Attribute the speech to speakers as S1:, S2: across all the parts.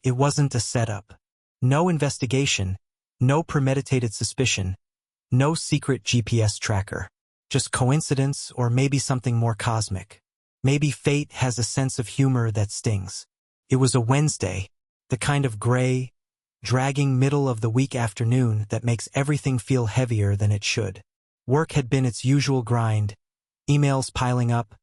S1: It wasn't a setup. No investigation, no premeditated suspicion, no secret GPS tracker. Just coincidence or maybe something more cosmic. Maybe fate has a sense of humor that stings. It was a Wednesday, the kind of gray, dragging middle of the week afternoon that makes everything feel heavier than it should. Work had been its usual grind, emails piling up,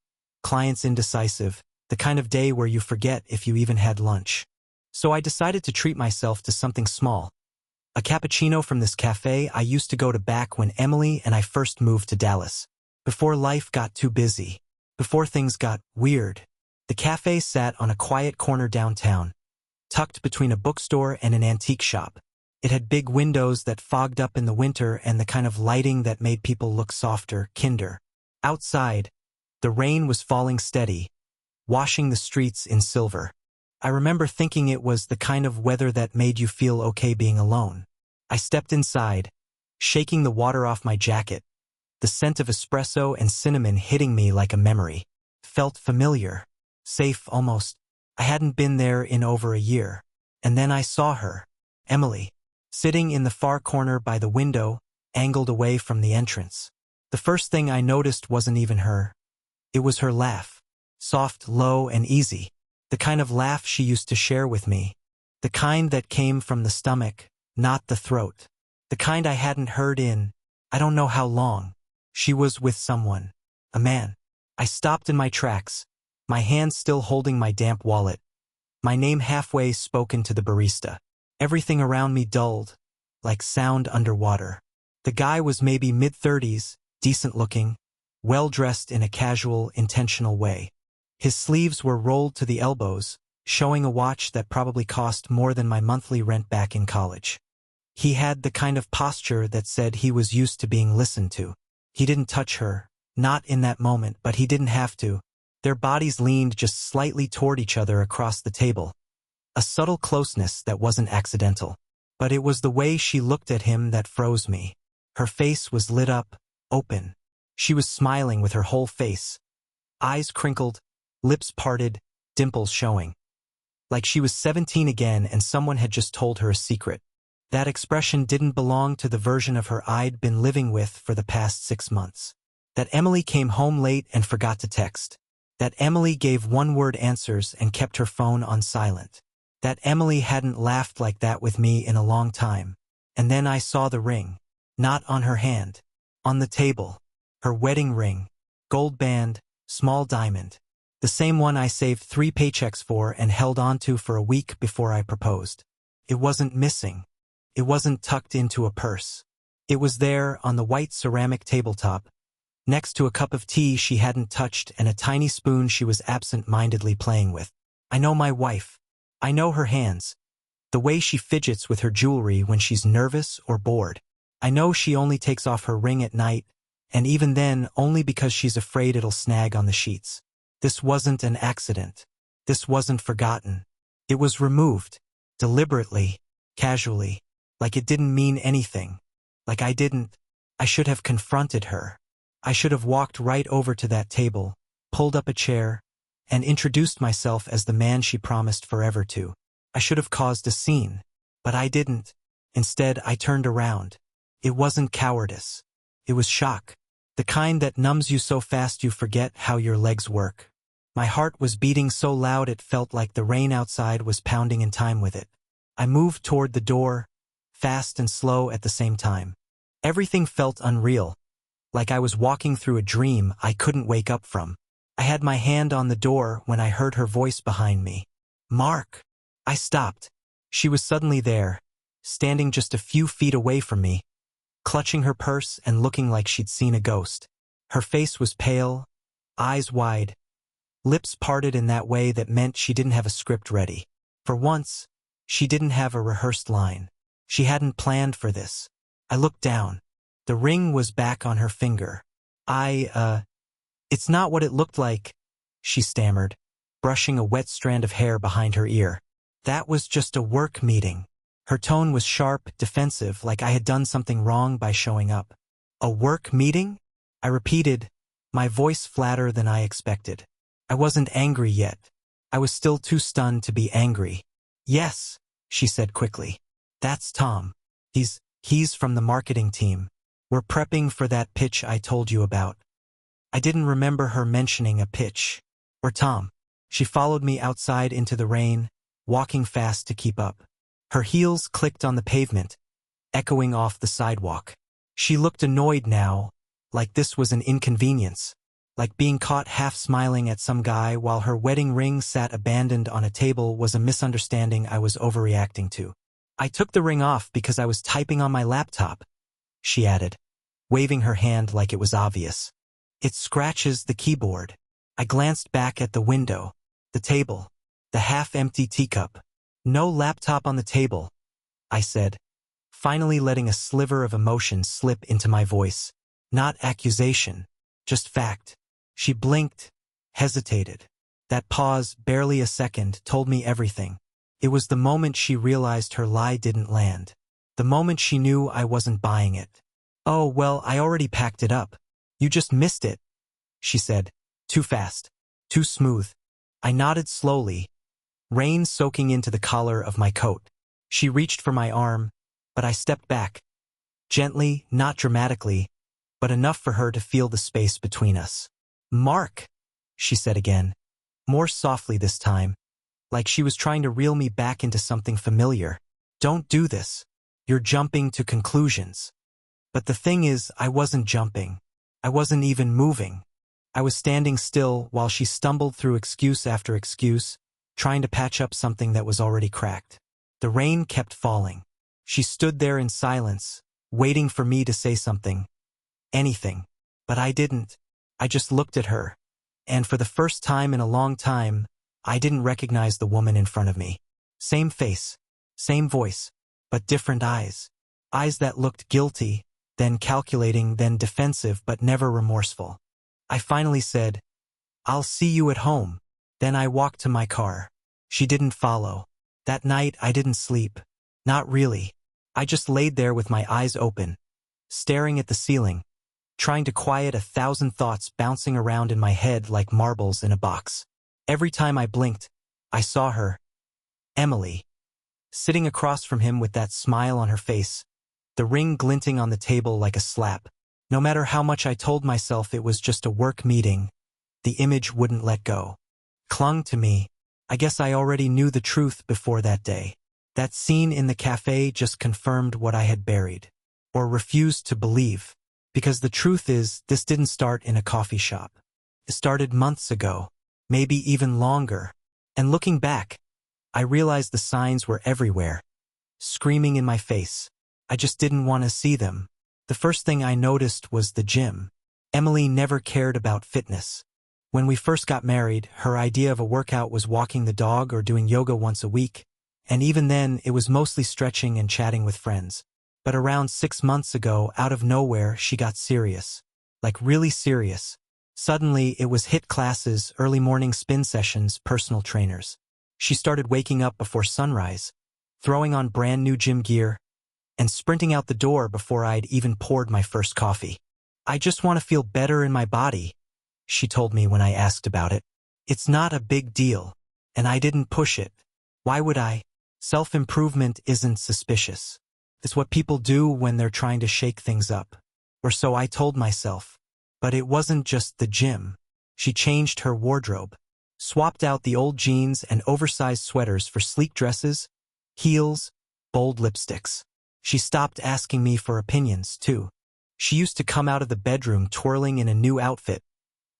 S1: clients indecisive, the kind of day where you forget if you even had lunch. So I decided to treat myself to something small. A cappuccino from this cafe I used to go to back when Emily and I first moved to Dallas. Before life got too busy. Before things got weird. The cafe sat on a quiet corner downtown, tucked between a bookstore and an antique shop. It had big windows that fogged up in the winter and the kind of lighting that made people look softer, kinder. Outside, the rain was falling steady, washing the streets in silver. I remember thinking it was the kind of weather that made you feel okay being alone. I stepped inside, shaking the water off my jacket, the scent of espresso and cinnamon hitting me like a memory. Felt familiar, safe almost. I hadn't been there in over a year. And then I saw her, Emily, sitting in the far corner by the window, angled away from the entrance. The first thing I noticed wasn't even her. It was her laugh. Soft, low, and easy. The kind of laugh she used to share with me. The kind that came from the stomach, not the throat. The kind I hadn't heard in, I don't know how long. She was with someone. A man. I stopped in my tracks, my hand still holding my damp wallet. My name halfway spoken to the barista. Everything around me dulled, like sound underwater. The guy was maybe mid-30s, decent-looking, well-dressed in a casual, intentional way. His sleeves were rolled to the elbows, showing a watch that probably cost more than my monthly rent back in college. He had the kind of posture that said he was used to being listened to. He didn't touch her, not in that moment, but he didn't have to. Their bodies leaned just slightly toward each other across the table. A subtle closeness that wasn't accidental. But it was the way she looked at him that froze me. Her face was lit up, open. She was smiling with her whole face. Eyes crinkled, lips parted, dimples showing. Like she was 17 again and someone had just told her a secret. That expression didn't belong to the version of her I'd been living with for the past 6 months. That Emily came home late and forgot to text. That Emily gave one-word answers and kept her phone on silent. That Emily hadn't laughed like that with me in a long time. And then I saw the ring. Not on her hand. On the table. Her wedding ring. Gold band, small diamond. The same one I saved 3 paychecks for and held onto for a week before I proposed. It wasn't missing. It wasn't tucked into a purse. It was there on the white ceramic tabletop, next to a cup of tea she hadn't touched and a tiny spoon she was absent-mindedly playing with. I know my wife. I know her hands. The way she fidgets with her jewelry when she's nervous or bored. I know she only takes off her ring at night, and even then only because she's afraid it'll snag on the sheets. This wasn't an accident. This wasn't forgotten. It was removed. Deliberately. Casually. Like it didn't mean anything. Like I should have confronted her. I should have walked right over to that table, pulled up a chair, and introduced myself as the man she promised forever to. I should have caused a scene. But I didn't. Instead, I turned around. It wasn't cowardice. It was shock. The kind that numbs you so fast you forget how your legs work. My heart was beating so loud it felt like the rain outside was pounding in time with it. I moved toward the door, fast and slow at the same time. Everything felt unreal, like I was walking through a dream I couldn't wake up from. I had my hand on the door when I heard her voice behind me. "Mark!" I stopped. She was suddenly there, standing just a few feet away from me, clutching her purse and looking like she'd seen a ghost. Her face was pale, eyes wide, lips parted in that way that meant she didn't have a script ready. For once, she didn't have a rehearsed line. She hadn't planned for this. I looked down. The ring was back on her finger. It's not what it looked like, she stammered, brushing a wet strand of hair behind her ear. That was just a work meeting. Her tone was sharp, defensive, like I had done something wrong by showing up. A work meeting? I repeated, my voice flatter than I expected. I wasn't angry yet. I was still too stunned to be angry. Yes, she said quickly. That's Tom. He's from the marketing team. We're prepping for that pitch I told you about. I didn't remember her mentioning a pitch. Or Tom. She followed me outside into the rain, walking fast to keep up. Her heels clicked on the pavement, echoing off the sidewalk. She looked annoyed now, like this was an inconvenience, like being caught half smiling at some guy while her wedding ring sat abandoned on a table was a misunderstanding I was overreacting to. I took the ring off because I was typing on my laptop, she added, waving her hand like it was obvious. It scratches the keyboard. I glanced back at the window, the table, the half-empty teacup. No laptop on the table, I said, finally letting a sliver of emotion slip into my voice. Not accusation, just fact. She blinked, hesitated. That pause, barely a second, told me everything. It was the moment she realized her lie didn't land. The moment she knew I wasn't buying it. Oh, well, I already packed it up. You just missed it, she said. Too fast. Too smooth. I nodded slowly, rain soaking into the collar of my coat. She reached for my arm, but I stepped back. Gently, not dramatically, but enough for her to feel the space between us. Mark, she said again, more softly this time, like she was trying to reel me back into something familiar. Don't do this. You're jumping to conclusions. But the thing is, I wasn't jumping. I wasn't even moving. I was standing still while she stumbled through excuse after excuse, trying to patch up something that was already cracked. The rain kept falling. She stood there in silence, waiting for me to say something. Anything. But I didn't. I just looked at her. And for the first time in a long time, I didn't recognize the woman in front of me. Same face, same voice, but different eyes. Eyes that looked guilty, then calculating, then defensive, but never remorseful. I finally said, "I'll see you at home." Then I walked to my car. She didn't follow. That night I didn't sleep. Not really. I just laid there with my eyes open, staring at the ceiling, trying to quiet 1,000 thoughts bouncing around in my head like marbles in a box. Every time I blinked, I saw her, Emily, sitting across from him with that smile on her face, the ring glinting on the table like a slap. No matter how much I told myself it was just a work meeting, the image wouldn't let go. Clung to me. I guess I already knew the truth before that day. That scene in the cafe just confirmed what I had buried, or refused to believe. Because the truth is, this didn't start in a coffee shop. It started months ago, maybe even longer. And looking back, I realized the signs were everywhere, screaming in my face. I just didn't want to see them. The first thing I noticed was the gym. Emily never cared about fitness. When we first got married, her idea of a workout was walking the dog or doing yoga once a week, and even then it was mostly stretching and chatting with friends. But around 6 months ago, out of nowhere, she got serious. Like really serious. Suddenly, it was HIIT classes, early morning spin sessions, personal trainers. She started waking up before sunrise, throwing on brand new gym gear, and sprinting out the door before I'd even poured my first coffee. "I just want to feel better in my body," she told me when I asked about it. "It's not a big deal." And I didn't push it. Why would I? Self-improvement isn't suspicious. It's what people do when they're trying to shake things up. Or so I told myself. But it wasn't just the gym. She changed her wardrobe, swapped out the old jeans and oversized sweaters for sleek dresses, heels, bold lipsticks. She stopped asking me for opinions, too. She used to come out of the bedroom twirling in a new outfit,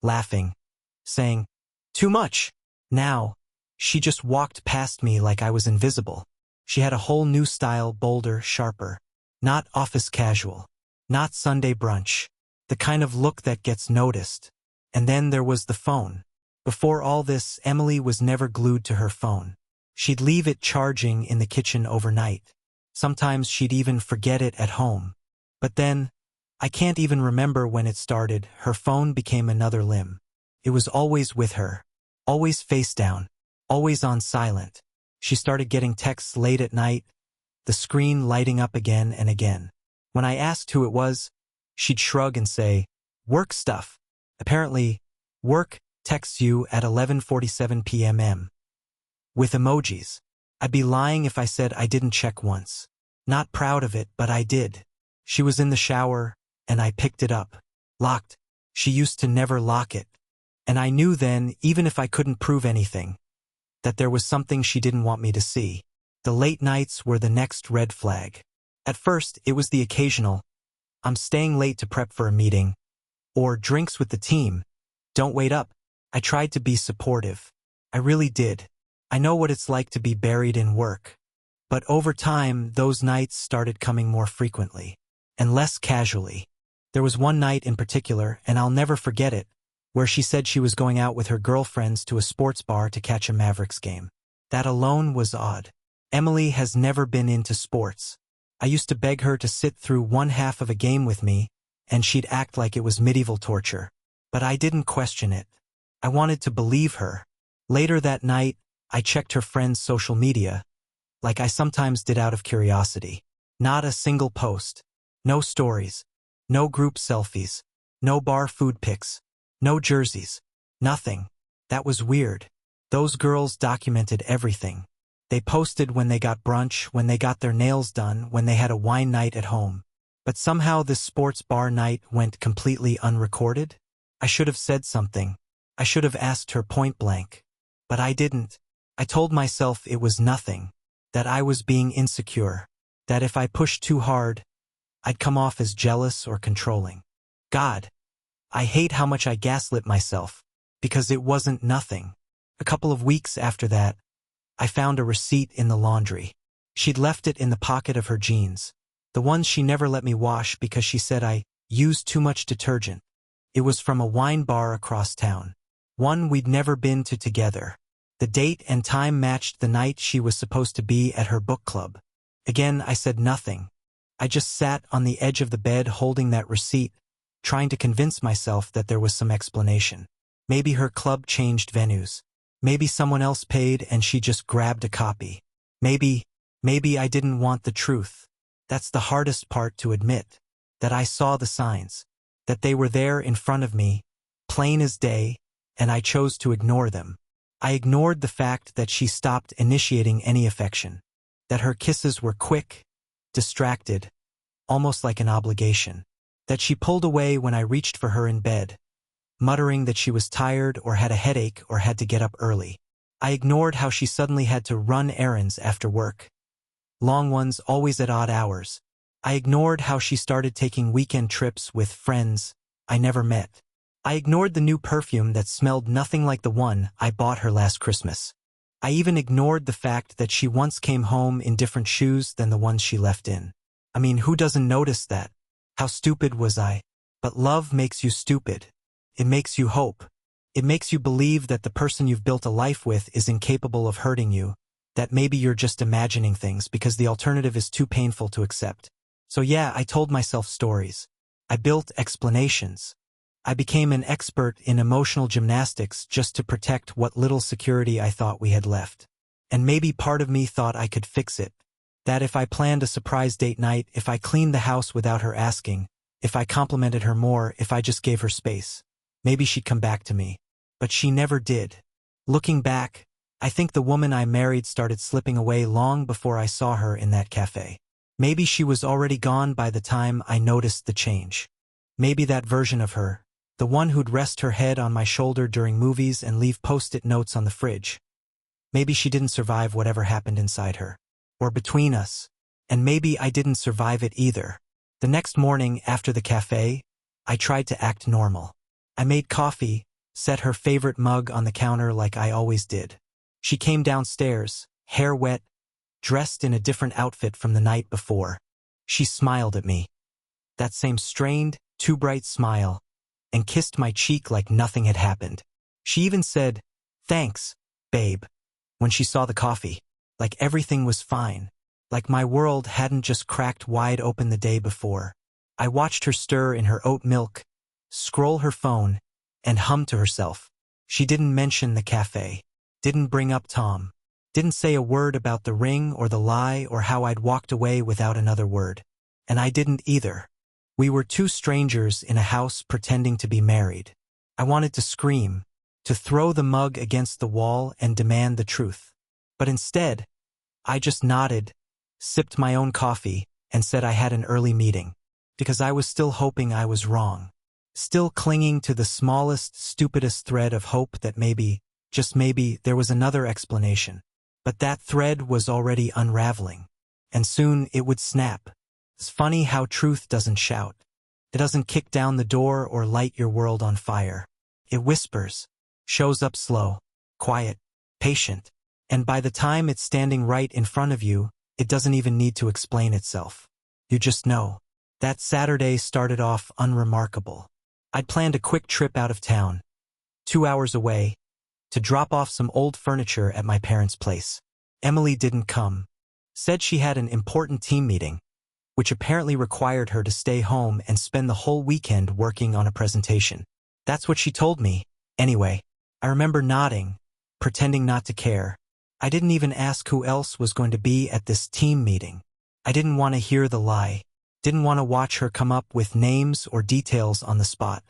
S1: laughing, saying, "Too much." Now, she just walked past me like I was invisible. She had a whole new style, bolder, sharper. Not office casual. Not Sunday brunch. The kind of look that gets noticed. And then there was the phone. Before all this, Emily was never glued to her phone. She'd leave it charging in the kitchen overnight. Sometimes she'd even forget it at home. But then, I can't even remember when it started, her phone became another limb. It was always with her. Always face down. Always on silent. She started getting texts late at night, the screen lighting up again and again. When I asked who it was, she'd shrug and say, "Work stuff." Apparently, work texts you at 11:47 p.m. with emojis. I'd be lying if I said I didn't check once. Not proud of it, but I did. She was in the shower, and I picked it up. Locked. She used to never lock it. And I knew then, even if I couldn't prove anything, that there was something she didn't want me to see. The late nights were the next red flag. At first, it was the occasional, I'm staying late to prep for a meeting, or drinks with the team. Don't wait up. I tried to be supportive. I really did. I know what it's like to be buried in work. But over time, those nights started coming more frequently, and less casually. There was one night in particular, and I'll never forget it, where she said she was going out with her girlfriends to a sports bar to catch a Mavericks game. That alone was odd. Emily has never been into sports. I used to beg her to sit through one half of a game with me, and she'd act like it was medieval torture. But I didn't question it. I wanted to believe her. Later that night, I checked her friend's social media, like I sometimes did out of curiosity. Not a single post. No stories. No group selfies. No bar food pics. No jerseys. Nothing. That was weird. Those girls documented everything. They posted when they got brunch, when they got their nails done, when they had a wine night at home. But somehow this sports bar night went completely unrecorded. I should have said something. I should have asked her point blank. But I didn't. I told myself it was nothing. That I was being insecure. That if I pushed too hard, I'd come off as jealous or controlling. God, I hate how much I gaslit myself, because it wasn't nothing. A couple of weeks after that, I found a receipt in the laundry. She'd left it in the pocket of her jeans, the ones she never let me wash because she said I used too much detergent. It was from a wine bar across town, one we'd never been to together. The date and time matched the night she was supposed to be at her book club. Again, I said nothing. I just sat on the edge of the bed holding that receipt, trying to convince myself that there was some explanation. Maybe her club changed venues. Maybe someone else paid and she just grabbed a copy. Maybe I didn't want the truth. That's the hardest part to admit. That I saw the signs. That they were there in front of me, plain as day, and I chose to ignore them. I ignored the fact that she stopped initiating any affection. That her kisses were quick, distracted, almost like an obligation. That she pulled away when I reached for her in bed, muttering that she was tired or had a headache or had to get up early. I ignored how she suddenly had to run errands after work. Long ones always at odd hours. I ignored how she started taking weekend trips with friends I never met. I ignored the new perfume that smelled nothing like the one I bought her last Christmas. I even ignored the fact that she once came home in different shoes than the ones she left in. I mean, who doesn't notice that? How stupid was I? But love makes you stupid. It makes you hope. It makes you believe that the person you've built a life with is incapable of hurting you, that maybe you're just imagining things because the alternative is too painful to accept. So yeah, I told myself stories. I built explanations. I became an expert in emotional gymnastics just to protect what little security I thought we had left. And maybe part of me thought I could fix it. That if I planned a surprise date night, if I cleaned the house without her asking, if I complimented her more, if I just gave her space, maybe she'd come back to me. But she never did. Looking back, I think the woman I married started slipping away long before I saw her in that cafe. Maybe she was already gone by the time I noticed the change. Maybe that version of her, the one who'd rest her head on my shoulder during movies and leave post-it notes on the fridge. Maybe she didn't survive whatever happened inside her, or between us, and maybe I didn't survive it either. The next morning after the cafe, I tried to act normal. I made coffee, set her favorite mug on the counter like I always did. She came downstairs, hair wet, dressed in a different outfit from the night before. She smiled at me. That same strained, too bright smile, and kissed my cheek like nothing had happened. She even said, "Thanks, babe," when she saw the coffee. Like everything was fine. Like my world hadn't just cracked wide open the day before. I watched her stir in her oat milk, scroll her phone, and hum to herself. She didn't mention the cafe. Didn't bring up Tom. Didn't say a word about the ring or the lie or how I'd walked away without another word. And I didn't either. We were two strangers in a house pretending to be married. I wanted to scream, to throw the mug against the wall and demand the truth. But instead, I just nodded, sipped my own coffee, and said I had an early meeting. Because I was still hoping I was wrong. Still clinging to the smallest, stupidest thread of hope that maybe, just maybe, there was another explanation. But that thread was already unraveling. And soon it would snap. It's funny how truth doesn't shout. It doesn't kick down the door or light your world on fire. It whispers, shows up slow, quiet, patient, and by the time it's standing right in front of you, it doesn't even need to explain itself. You just know. That Saturday started off unremarkable. I'd planned a quick trip out of town, 2 hours away, to drop off some old furniture at my parents' place. Emily didn't come. Said she had an important team meeting, which apparently required her to stay home and spend the whole weekend working on a presentation. That's what she told me. Anyway, I remember nodding, pretending not to care. I didn't even ask who else was going to be at this team meeting. I didn't want to hear the lie. Didn't want to watch her come up with names or details on the spot.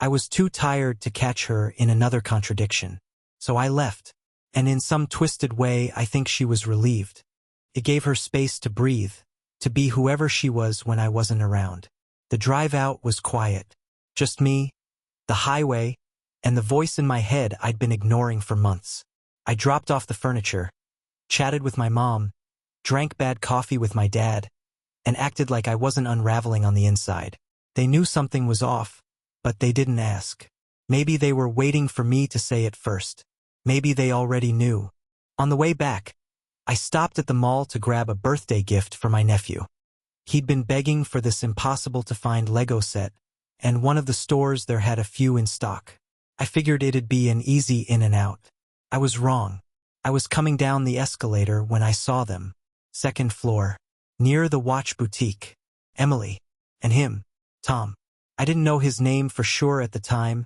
S1: I was too tired to catch her in another contradiction. So I left. And in some twisted way, I think she was relieved. It gave her space to breathe, to be whoever she was when I wasn't around. The drive out was quiet. Just me, the highway, and the voice in my head I'd been ignoring for months. I dropped off the furniture, chatted with my mom, drank bad coffee with my dad, and acted like I wasn't unraveling on the inside. They knew something was off, but they didn't ask. Maybe they were waiting for me to say it first. Maybe they already knew. On the way back, I stopped at the mall to grab a birthday gift for my nephew. He'd been begging for this impossible-to-find Lego set, and one of the stores there had a few in stock. I figured it'd be an easy in and out. I was wrong. I was coming down the escalator when I saw them. Second floor. Near the watch boutique. Emily. And him. Tom. I didn't know his name for sure at the time,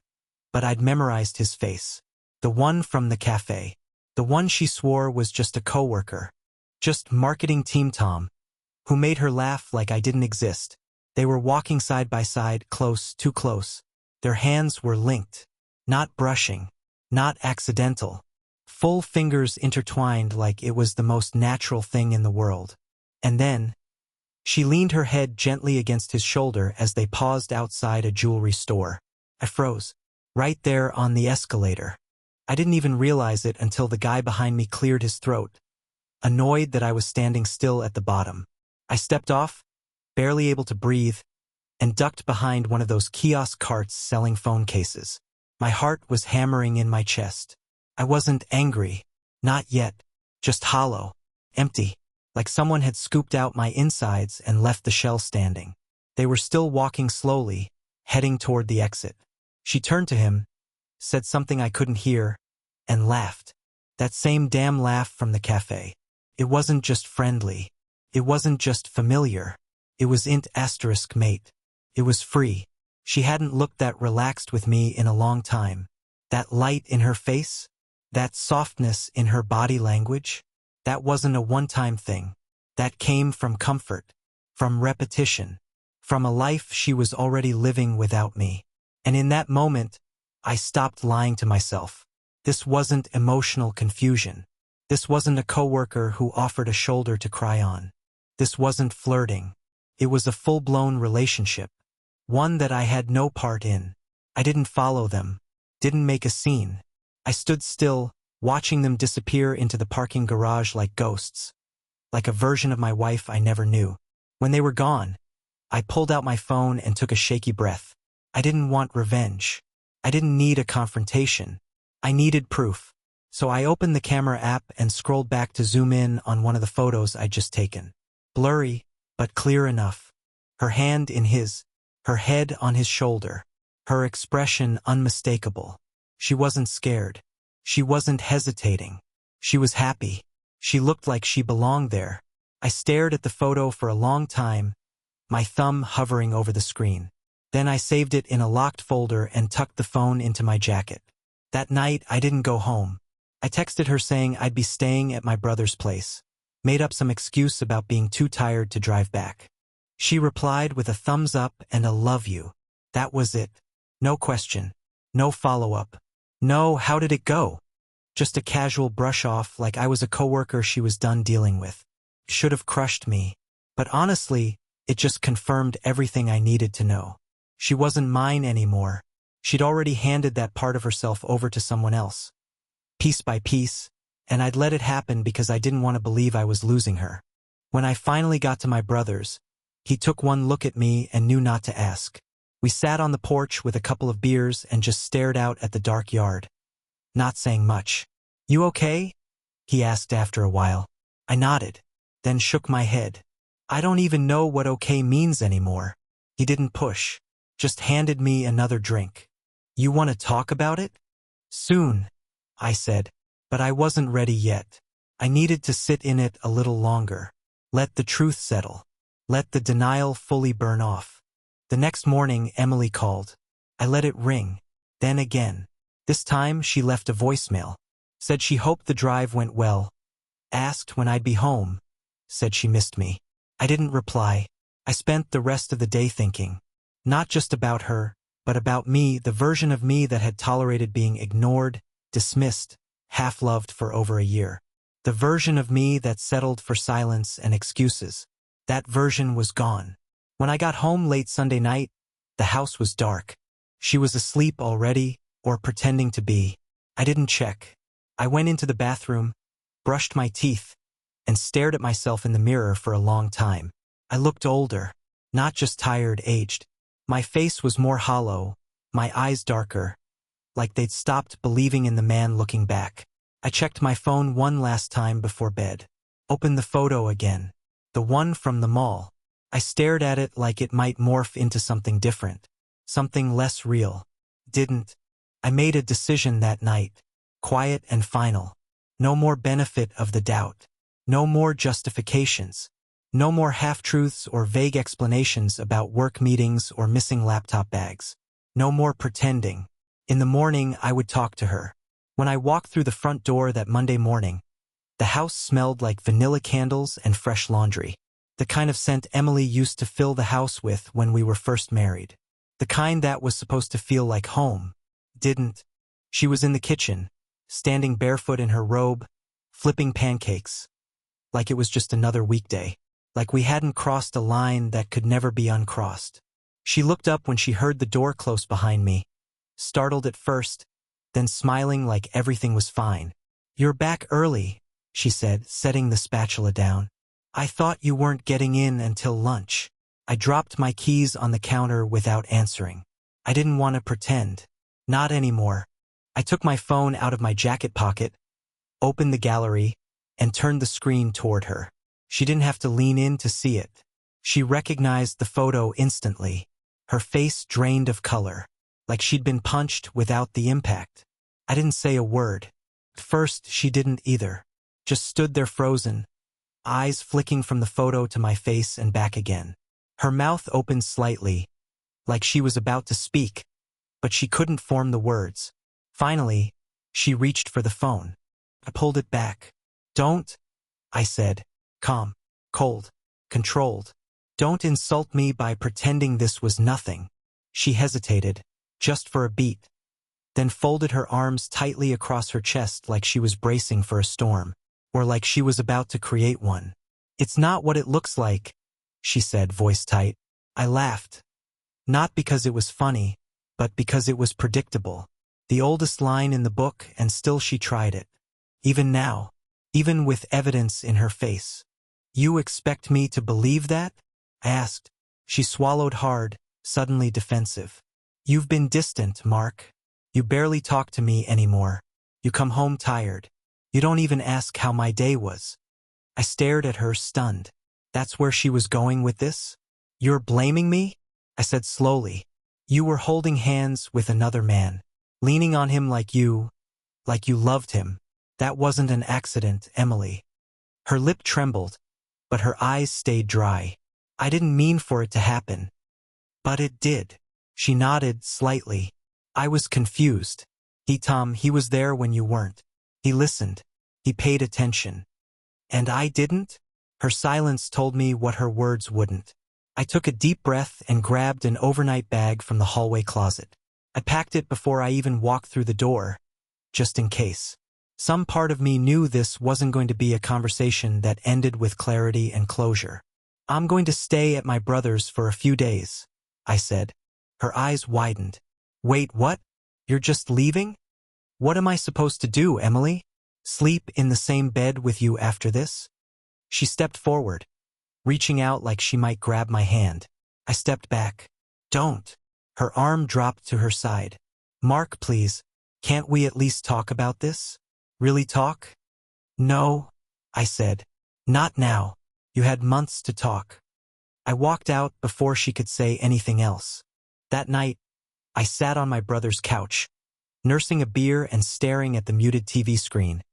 S1: but I'd memorized his face. The one from the cafe. The one she swore was just a coworker. Just marketing team Tom, who made her laugh like I didn't exist. They were walking side by side, close, too close. Their hands were linked. Not brushing. Not accidental. Full fingers intertwined like it was the most natural thing in the world. And then, she leaned her head gently against his shoulder as they paused outside a jewelry store. I froze. Right there on the escalator. I didn't even realize it until the guy behind me cleared his throat, annoyed that I was standing still at the bottom. I stepped off, barely able to breathe, and ducked behind one of those kiosk carts selling phone cases. My heart was hammering in my chest. I wasn't angry. Not yet. Just hollow. Empty. Like someone had scooped out my insides and left the shell standing. They were still walking slowly, heading toward the exit. She turned to him, said something I couldn't hear, and laughed. That same damn laugh from the cafe. It wasn't just friendly. It wasn't just familiar. It was int asterisk mate. It was free. She hadn't looked that relaxed with me in a long time. That light in her face, that softness in her body language, that wasn't a one-time thing. That came from comfort, from repetition, from a life she was already living without me. And in that moment, I stopped lying to myself. This wasn't emotional confusion. This wasn't a coworker who offered a shoulder to cry on. This wasn't flirting. It was a full-blown relationship. One that I had no part in. I didn't follow them. Didn't make a scene. I stood still, watching them disappear into the parking garage like ghosts. Like a version of my wife I never knew. When they were gone, I pulled out my phone and took a shaky breath. I didn't want revenge. I didn't need a confrontation. I needed proof. So I opened the camera app and scrolled back to zoom in on one of the photos I'd just taken. Blurry, but clear enough. Her hand in his, her head on his shoulder. Her expression unmistakable. She wasn't scared. She wasn't hesitating. She was happy. She looked like she belonged there. I stared at the photo for a long time, my thumb hovering over the screen. Then I saved it in a locked folder and tucked the phone into my jacket. That night, I didn't go home. I texted her saying I'd be staying at my brother's place. Made up some excuse about being too tired to drive back. She replied with a thumbs up and a love you. That was it. No question. No follow-up. No, how did it go? Just a casual brush-off, like I was a coworker she was done dealing with. Should have crushed me. But honestly, it just confirmed everything I needed to know. She wasn't mine anymore. She'd already handed that part of herself over to someone else, piece by piece, and I'd let it happen because I didn't want to believe I was losing her. When I finally got to my brother's, he took one look at me and knew not to ask. We sat on the porch with a couple of beers and just stared out at the dark yard, not saying much. "You okay?" he asked after a while. I nodded, then shook my head. I don't even know what okay means anymore. He didn't push, just handed me another drink. "You want to talk about it?" "Soon," I said, but I wasn't ready yet. I needed to sit in it a little longer. Let the truth settle. Let the denial fully burn off. The next morning, Emily called. I let it ring. Then again. This time, she left a voicemail. Said she hoped the drive went well. Asked when I'd be home. Said she missed me. I didn't reply. I spent the rest of the day thinking. Not just about her, but about me, the version of me that had tolerated being ignored, dismissed, half-loved for over a year. The version of me that settled for silence and excuses. That version was gone. When I got home late Sunday night, the house was dark. She was asleep already, or pretending to be. I didn't check. I went into the bathroom, brushed my teeth, and stared at myself in the mirror for a long time. I looked older, not just tired, aged. My face was more hollow, my eyes darker, like they'd stopped believing in the man looking back. I checked my phone one last time before bed. Opened the photo again. The one from the mall. I stared at it like it might morph into something different. Something less real. Didn't. I made a decision that night. Quiet and final. No more benefit of the doubt. No more justifications. No more half-truths or vague explanations about work meetings or missing laptop bags. No more pretending. In the morning, I would talk to her. When I walked through the front door that Monday morning, the house smelled like vanilla candles and fresh laundry. The kind of scent Emily used to fill the house with when we were first married. The kind that was supposed to feel like home. Didn't. She was in the kitchen, standing barefoot in her robe, flipping pancakes. Like it was just another weekday. Like we hadn't crossed a line that could never be uncrossed. She looked up when she heard the door close behind me, startled at first, then smiling like everything was fine. "You're back early," she said, setting the spatula down. "I thought you weren't getting in until lunch." I dropped my keys on the counter without answering. I didn't want to pretend. Not anymore. I took my phone out of my jacket pocket, opened the gallery, and turned the screen toward her. She didn't have to lean in to see it. She recognized the photo instantly. Her face drained of color, like she'd been punched without the impact. I didn't say a word. At first, she didn't either. Just stood there frozen, eyes flicking from the photo to my face and back again. Her mouth opened slightly, like she was about to speak, but she couldn't form the words. Finally, she reached for the phone. I pulled it back. "Don't," I said, calm, cold, controlled. "Don't insult me by pretending this was nothing." She hesitated, just for a beat, then folded her arms tightly across her chest like she was bracing for a storm, or like she was about to create one. "It's not what it looks like," she said, voice tight. I laughed. Not because it was funny, but because it was predictable. The oldest line in the book, and still she tried it. Even now, even with evidence in her face. "You expect me to believe that?" I asked. She swallowed hard, suddenly defensive. "You've been distant, Mark. You barely talk to me anymore. You come home tired. You don't even ask how my day was." I stared at her, stunned. That's where she was going with this? "You're blaming me?" I said slowly. "You were holding hands with another man, leaning on him like you loved him. That wasn't an accident, Emily." Her lip trembled, but her eyes stayed dry. "I didn't mean for it to happen." "But it did." She nodded slightly. "I was confused. He was there when you weren't. He listened. He paid attention. And I didn't?" Her silence told me what her words wouldn't. I took a deep breath and grabbed an overnight bag from the hallway closet. I packed it before I even walked through the door, just in case. Some part of me knew this wasn't going to be a conversation that ended with clarity and closure. I'm going to stay at my brother's for a few days, I said. Her eyes widened. Wait, what? You're just leaving? What am I supposed to do, Emily? Sleep in the same bed with you after this? She stepped forward, reaching out like she might grab my hand. I stepped back. Don't. Her arm dropped to her side. Mark, please, can't we at least talk about this? Really talk? No, I said. Not now. You had months to talk. I walked out before she could say anything else. That night, I sat on my brother's couch, nursing a beer and staring at the muted TV screen,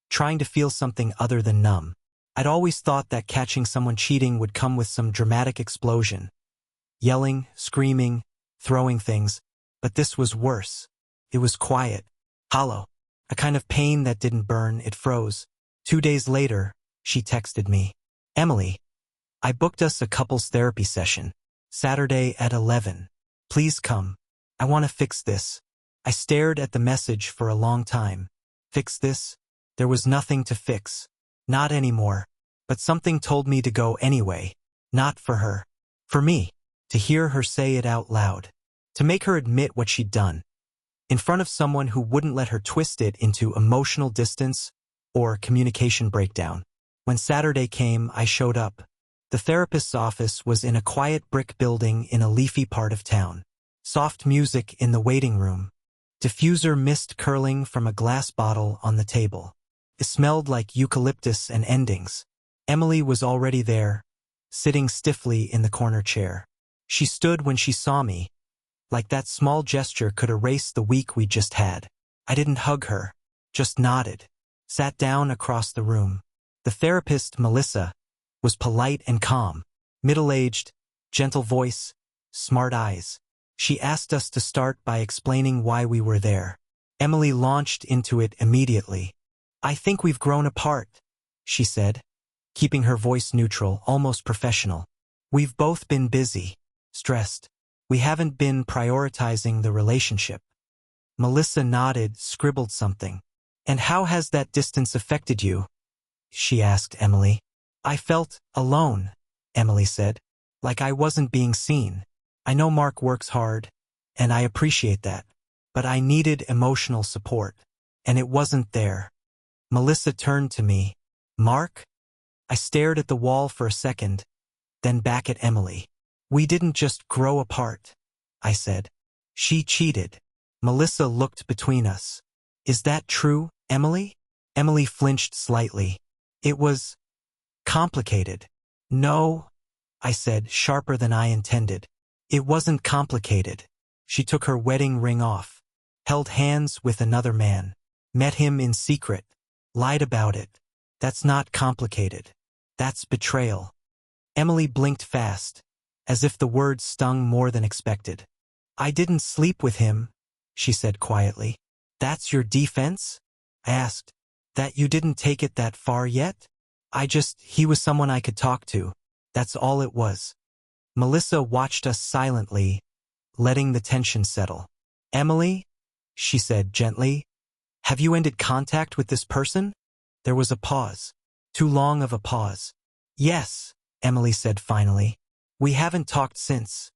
S1: trying to feel something other than numb. I'd always thought that catching someone cheating would come with some dramatic explosion. Yelling, screaming, throwing things, but this was worse. It was quiet, hollow, a kind of pain that didn't burn, it froze. 2 days later, she texted me. Emily, I booked us a couples therapy session, Saturday at 11. Please come. I want to fix this. I stared at the message for a long time. Fix this? There was nothing to fix. Not anymore. But something told me to go anyway. Not for her. For me. To hear her say it out loud. To make her admit what she'd done. In front of someone who wouldn't let her twist it into emotional distance or communication breakdown. When Saturday came, I showed up. The therapist's office was in a quiet brick building in a leafy part of town. Soft music in the waiting room. Diffuser mist curling from a glass bottle on the table. It smelled like eucalyptus and endings. Emily was already there, sitting stiffly in the corner chair. She stood when she saw me, like that small gesture could erase the week we just had. I didn't hug her, just nodded, sat down across the room. The therapist, Melissa, was polite and calm, middle-aged, gentle voice, smart eyes. She asked us to start by explaining why we were there. Emily launched into it immediately. I think we've grown apart, she said, keeping her voice neutral, almost professional. We've both been busy, stressed. We haven't been prioritizing the relationship. Melissa nodded, scribbled something. And how has that distance affected you? She asked Emily. I felt alone, Emily said, like I wasn't being seen. I know Mark works hard, and I appreciate that, but I needed emotional support, and it wasn't there. Melissa turned to me. Mark? I stared at the wall for a second, then back at Emily. We didn't just grow apart, I said. She cheated. Melissa looked between us. Is that true, Emily? Emily flinched slightly. It was complicated. No, I said, sharper than I intended. It wasn't complicated. She took her wedding ring off, held hands with another man, met him in secret, lied about it. That's not complicated. That's betrayal. Emily blinked fast, as if the words stung more than expected. I didn't sleep with him, she said quietly. That's your defense? I asked. That you didn't take it that far yet? He was someone I could talk to. That's all it was. Melissa watched us silently, letting the tension settle. Emily, she said gently, have you ended contact with this person? There was a pause. Too long of a pause. Yes, Emily said finally. We haven't talked since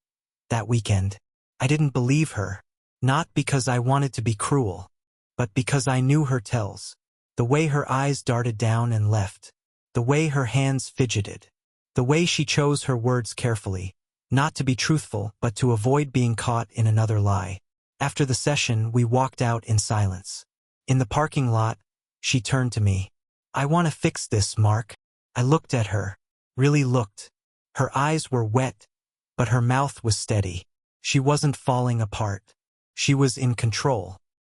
S1: that weekend. I didn't believe her, not because I wanted to be cruel, but because I knew her tells. The way her eyes darted down and left, the way her hands fidgeted, the way she chose her words carefully, not to be truthful but to avoid being caught in another lie. After the session, we walked out in silence. In the parking lot, she turned to me. I want to fix this, Mark. I looked at her, really looked. Her eyes were wet, but her mouth was steady. She wasn't falling apart. She was in control.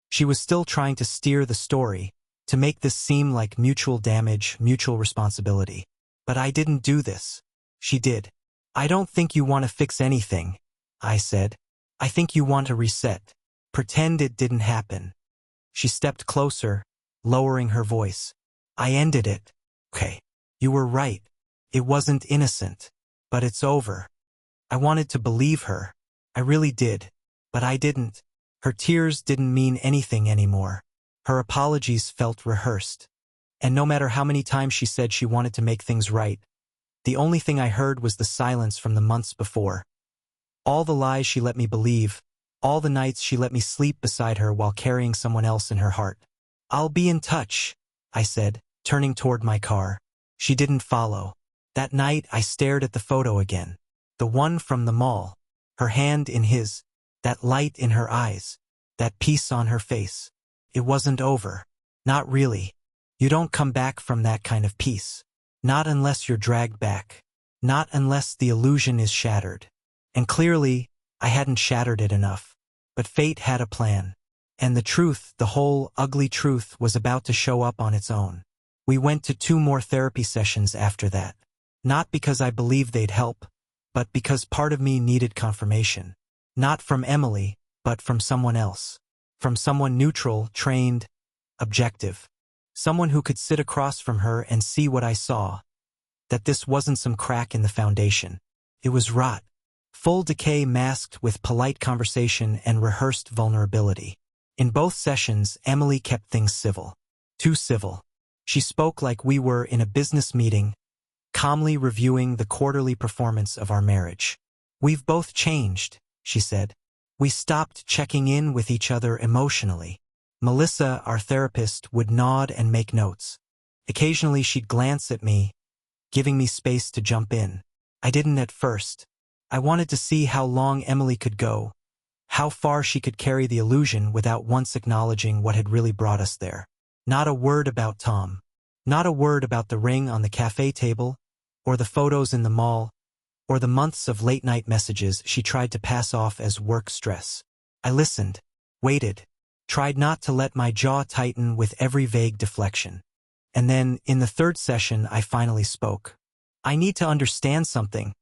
S1: She was still trying to steer the story, to make this seem like mutual damage, mutual responsibility. But I didn't do this. She did. I don't think you want to fix anything, I said. I think you want to reset. Pretend it didn't happen. She stepped closer, lowering her voice. I ended it. Okay. You were right. It wasn't innocent. But it's over. I wanted to believe her. I really did. But I didn't. Her tears didn't mean anything anymore. Her apologies felt rehearsed. And no matter how many times she said she wanted to make things right, the only thing I heard was the silence from the months before. All the lies she let me believe, all the nights she let me sleep beside her while carrying someone else in her heart. "I'll be in touch," I said, turning toward my car. She didn't follow. That night I stared at the photo again. The one from the mall. Her hand in his. That light in her eyes. That peace on her face. It wasn't over. Not really. You don't come back from that kind of peace. Not unless you're dragged back. Not unless the illusion is shattered. And clearly, I hadn't shattered it enough. But fate had a plan. And the truth, the whole ugly truth, was about to show up on its own. We went to 2 more therapy sessions after that. Not because I believed they'd help, but because part of me needed confirmation. Not from Emily, but from someone else. From someone neutral, trained, objective. Someone who could sit across from her and see what I saw. That this wasn't some crack in the foundation. It was rot. Full decay masked with polite conversation and rehearsed vulnerability. In both sessions, Emily kept things civil. Too civil. She spoke like we were in a business meeting, calmly reviewing the quarterly performance of our marriage. "We've both changed," she said. "We stopped checking in with each other emotionally." Melissa, our therapist, would nod and make notes. Occasionally she'd glance at me, giving me space to jump in. I didn't at first. I wanted to see how long Emily could go, how far she could carry the illusion without once acknowledging what had really brought us there. Not a word about Tom. Not a word about the ring on the cafe table, or the photos in the mall, or the months of late-night messages she tried to pass off as work stress. I listened, waited, tried not to let my jaw tighten with every vague deflection. And then, in the 3rd session, I finally spoke. "I need to understand something,"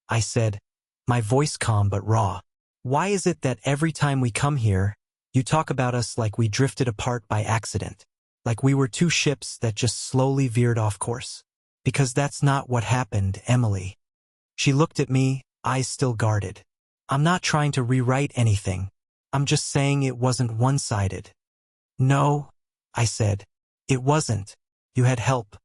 S1: I said, my voice calm but raw. "Why is it that every time we come here, you talk about us like we drifted apart by accident? Like we were 2 ships that just slowly veered off course? Because that's not what happened, Emily." She looked at me, eyes still guarded. "I'm not trying to rewrite anything. I'm just saying it wasn't one-sided." "No," I said. "It wasn't. You had help."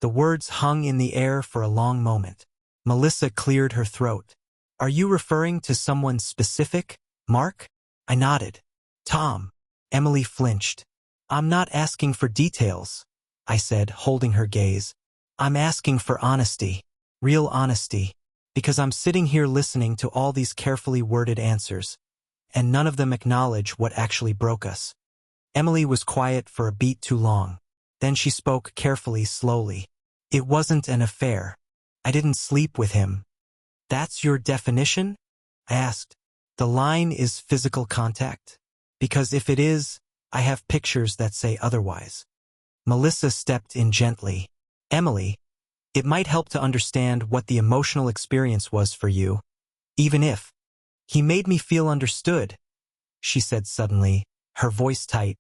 S1: The words hung in the air for a long moment. Melissa cleared her throat. "Are you referring to someone specific, Mark?" I nodded. "Tom." Emily flinched. "I'm not asking for details," I said, holding her gaze. "I'm asking for honesty. Real honesty. Because I'm sitting here listening to all these carefully worded answers, and none of them acknowledge what actually broke us." Emily was quiet for a beat too long. Then she spoke carefully, slowly. "It wasn't an affair. I didn't sleep with him." "That's your definition?" I asked. "The line is physical contact? Because if it is, I have pictures that say otherwise." Melissa stepped in gently. "Emily, it might help to understand what the emotional experience was for you. Even if he made me feel understood," she said suddenly, her voice tight.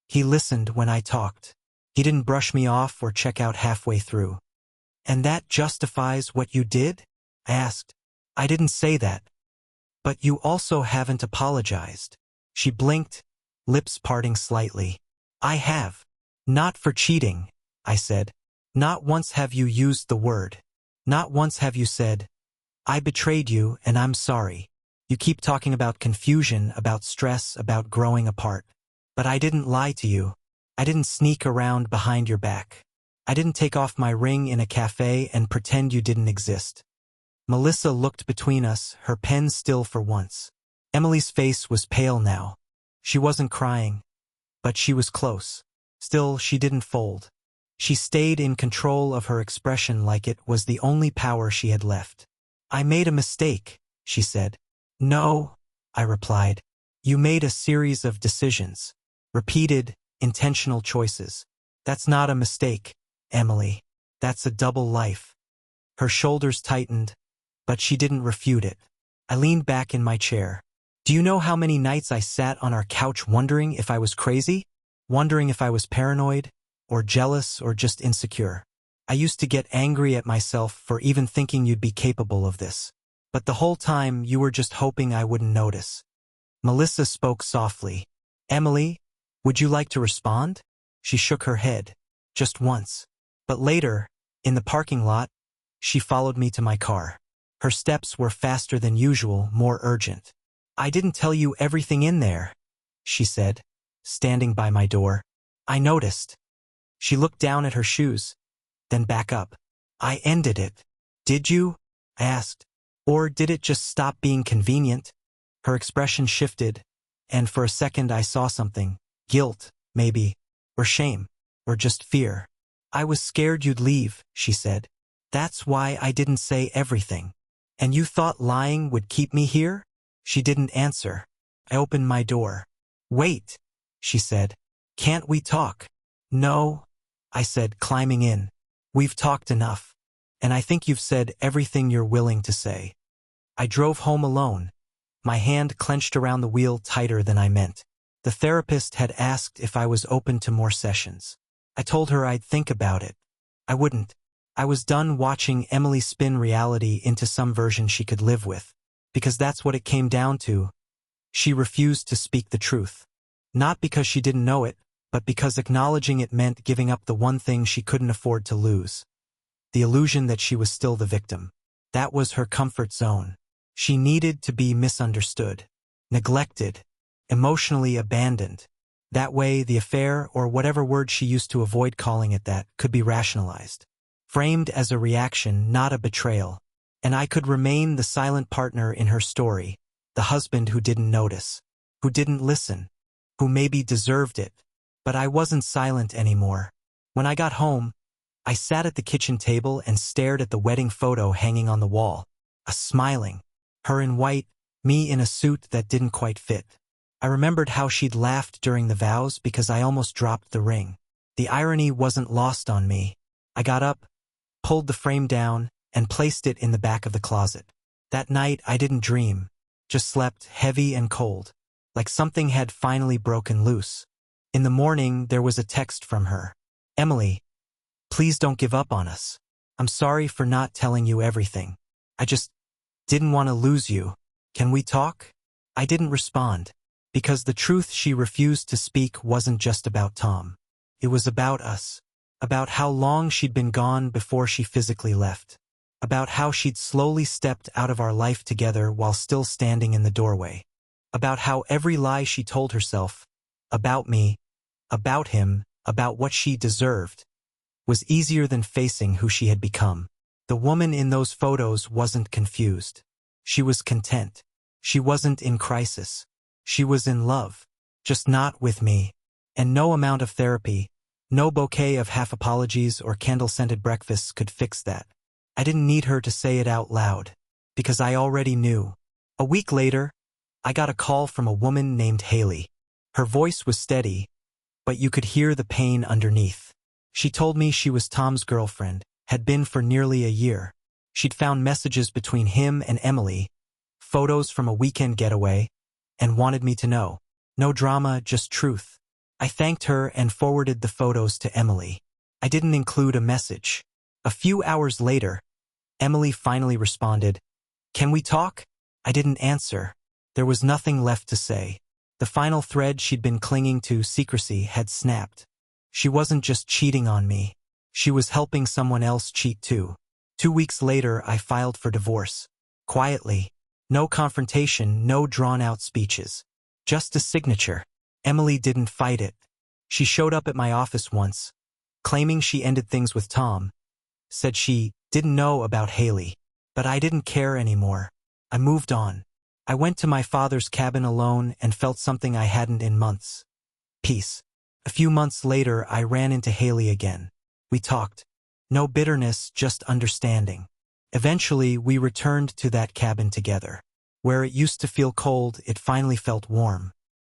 S1: "He listened when I talked. He didn't brush me off or check out halfway through." "And that justifies what you did?" I asked. "I didn't say that. But you also haven't apologized." She blinked, lips parting slightly. "I have. Not for cheating," I said. "Not once have you used the word. Not once have you said, 'I betrayed you and I'm sorry.' You keep talking about confusion, about stress, about growing apart. But I didn't lie to you. I didn't sneak around behind your back. I didn't take off my ring in a cafe and pretend you didn't exist." Melissa looked between us, her pen still for once. Emily's face was pale now. She wasn't crying, but she was close. Still, she didn't fold. She stayed in control of her expression like it was the only power she had left. "I made a mistake," she said. "No," I replied. "You made a series of decisions. Repeated, intentional choices. That's not a mistake, Emily. That's a double life." Her shoulders tightened, but she didn't refute it. I leaned back in my chair. "Do you know how many nights I sat on our couch wondering if I was crazy? Wondering if I was paranoid, or jealous, or just insecure? I used to get angry at myself for even thinking you'd be capable of this. But the whole time you were just hoping I wouldn't notice." Melissa spoke softly. "Emily, Would you like to respond? She shook her head. Just once. But later, in the parking lot, she followed me to my car. Her steps were faster than usual, more urgent. I didn't tell you everything in there, she said, standing by my door. I noticed. She looked down at her shoes, then back up. I ended it. Did you? I asked. Or did it just stop being convenient? Her expression shifted, and for a second I saw something. Guilt, maybe, or shame, or just fear. I was scared you'd leave, she said. That's why I didn't say everything. And you thought lying would keep me here? She didn't answer. I opened my door. Wait, she said. Can't we talk? No, I said, climbing in. We've talked enough. And I think you've said everything you're willing to say. I drove home alone, my hand clenched around the wheel tighter than I meant. The therapist had asked if I was open to more sessions. I told her I'd think about it. I wouldn't. I was done watching Emily spin reality into some version she could live with, because that's what it came down to. She refused to speak the truth. Not because she didn't know it, but because acknowledging it meant giving up the one thing she couldn't afford to lose. The illusion that she was still the victim. That was her comfort zone. She needed to be misunderstood, neglected, emotionally abandoned. That way, the affair, or whatever word she used to avoid calling it that, could be rationalized. Framed as a reaction, not a betrayal. And I could remain the silent partner in her story, the husband who didn't notice, who didn't listen, who maybe deserved it. But I wasn't silent anymore. When I got home, I sat at the kitchen table and stared at the wedding photo hanging on the wall. Smiling. Her in white, me in a suit that didn't quite fit. I remembered how she'd laughed during the vows because I almost dropped the ring. The irony wasn't lost on me. I got up, pulled the frame down, and placed it in the back of the closet. That night I didn't dream, just slept heavy and cold, like something had finally broken loose. In the morning there was a text from her. Emily, please don't give up on us. I'm sorry for not telling you everything. I just didn't want to lose you. Can we talk? I didn't respond, because the truth she refused to speak wasn't just about Tom. It was about us. About how long she'd been gone before she physically left. About how she'd slowly stepped out of our life together while still standing in the doorway. About how every lie she told herself, about me, about him, about what she deserved, was easier than facing who she had become. The woman in those photos wasn't confused. She was content. She wasn't in crisis. She was in love. Just not with me. And no amount of therapy, no bouquet of half apologies or candle-scented breakfasts could fix that. I didn't need her to say it out loud, because I already knew. A week later, I got a call from a woman named Haley. Her voice was steady, but you could hear the pain underneath. She told me she was Tom's girlfriend, had been for nearly a year. She'd found messages between him and Emily, photos from a weekend getaway, and wanted me to know. No drama, just truth. I thanked her and forwarded the photos to Emily. I didn't include a message. A few hours later, Emily finally responded, "Can we talk?" I didn't answer. There was nothing left to say. The final thread she'd been clinging to, secrecy, had snapped. She wasn't just cheating on me. She was helping someone else cheat too. 2 weeks later, I filed for divorce. Quietly. No confrontation, no drawn-out speeches. Just a signature. Emily didn't fight it. She showed up at my office once, claiming she ended things with Tom. Said she didn't know about Haley. But I didn't care anymore. I moved on. I went to my father's cabin alone and felt something I hadn't in months. Peace. A few months later, I ran into Haley again. We talked. No bitterness, just understanding. Eventually, we returned to that cabin together. Where it used to feel cold, it finally felt warm.